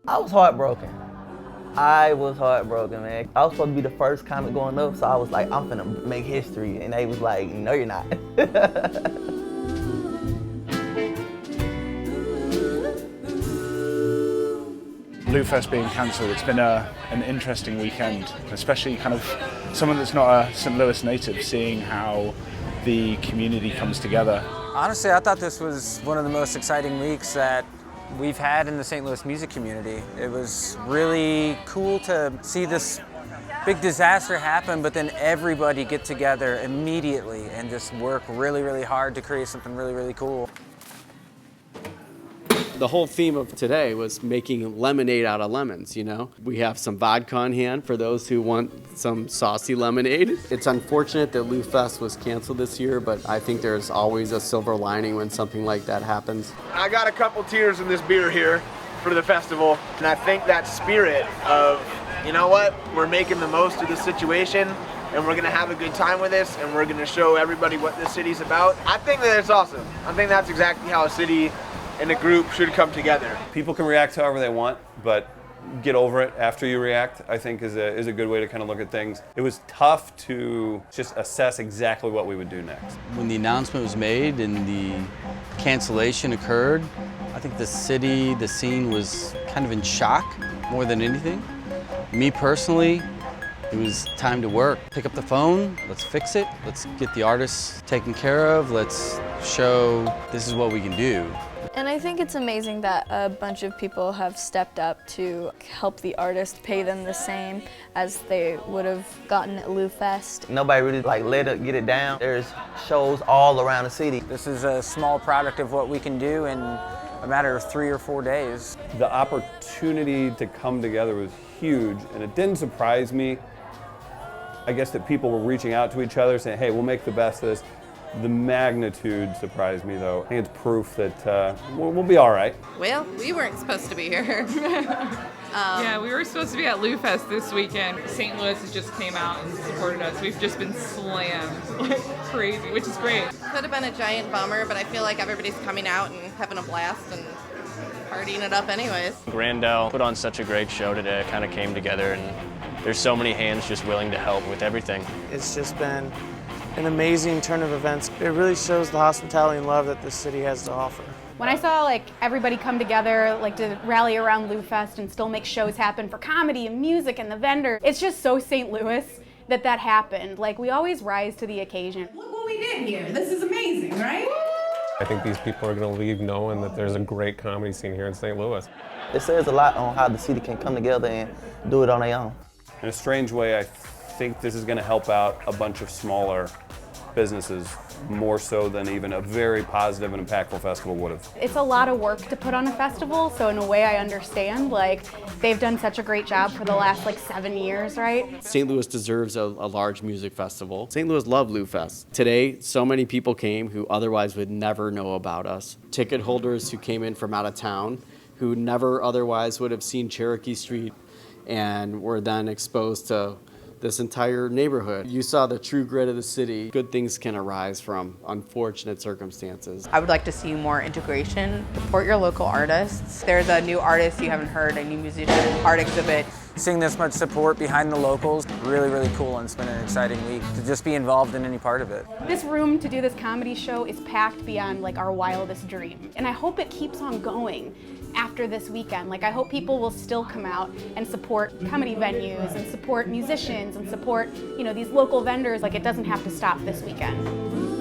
I was heartbroken. I was heartbroken, man. I was supposed to be the first comic going up, so I was like, I'm finna make history. And they was like, no, you're not. LieuFest being cancelled, it's been an interesting weekend, especially kind of someone that's not a St. Louis native, seeing how the community comes together. Honestly, I thought this was one of the most exciting weeks that we've had in the St. Louis music community. It was really cool to see this big disaster happen, but then everybody get together immediately and just work really, really hard to create something really, really cool. The whole theme of today was making lemonade out of lemons, you know? We have some vodka on hand for those who want some saucy lemonade. It's unfortunate that LieuFest was canceled this year, but I think there's always a silver lining when something like that happens. I got a couple tears in this beer here for the festival, and I think that spirit of, you know what, we're making the most of the situation, and we're gonna have a good time with this, and we're gonna show everybody what this city's about. I think that it's awesome. I think that's exactly how a city and a group should come together. People can react however they want, but get over it after you react, I think is a good way to kind of look at things. It was tough to just assess exactly what we would do next. When the announcement was made and the cancellation occurred, I think the city, the scene was kind of in shock more than anything. Me personally, it was time to work. Pick up the phone, let's fix it, let's get the artists taken care of, let's show this is what we can do. And I think it's amazing that a bunch of people have stepped up to help the artist, pay them the same as they would have gotten at LieuFest. Nobody really let it get it down. There's shows all around the city. This is a small product of what we can do in a matter of 3 or 4 days. The opportunity to come together was huge, and it didn't surprise me, I guess, that people were reaching out to each other saying, hey, we'll make the best of this. The magnitude surprised me, though. I think it's proof that we'll be all right. Well, we weren't supposed to be here. Yeah, we were supposed to be at LieuFest this weekend. St. Louis has just came out and supported us. We've just been slammed like crazy, which is great. Could have been a giant bummer, but I feel like everybody's coming out and having a blast and partying it up anyways. Grandel put on such a great show today. It kind of came together, and there's so many hands just willing to help with everything. It's just been an amazing turn of events. It really shows the hospitality and love that this city has to offer. When I saw everybody come together to rally around LieuFest and still make shows happen for comedy and music and the vendor, it's just so St. Louis that happened. We always rise to the occasion. Look what we did here. This is amazing, right? I think these people are going to leave knowing that there's a great comedy scene here in St. Louis. It says a lot on how the city can come together and do it on their own. In a strange way, I think this is going to help out a bunch of smaller businesses more so than even a very positive and impactful festival would have. It's a lot of work to put on a festival, so in a way I understand. They've done such a great job for the last 7 years, right? St. Louis deserves a large music festival. St. Louis loved LieuFest. Today, so many people came who otherwise would never know about us. Ticket holders who came in from out of town, who never otherwise would have seen Cherokee Street, and were then exposed to this entire neighborhood. You saw the true grit of the city. Good things can arise from unfortunate circumstances. I would like to see more integration. Support your local artists. There's a new artist you haven't heard, a new musician, art exhibit. Seeing this much support behind the locals, really, really cool, and it's been an exciting week to just be involved in any part of it. This room to do this comedy show is packed beyond our wildest dream. And I hope it keeps on going after this weekend. I hope people will still come out and support comedy venues and support musicians and support, these local vendors. It doesn't have to stop this weekend.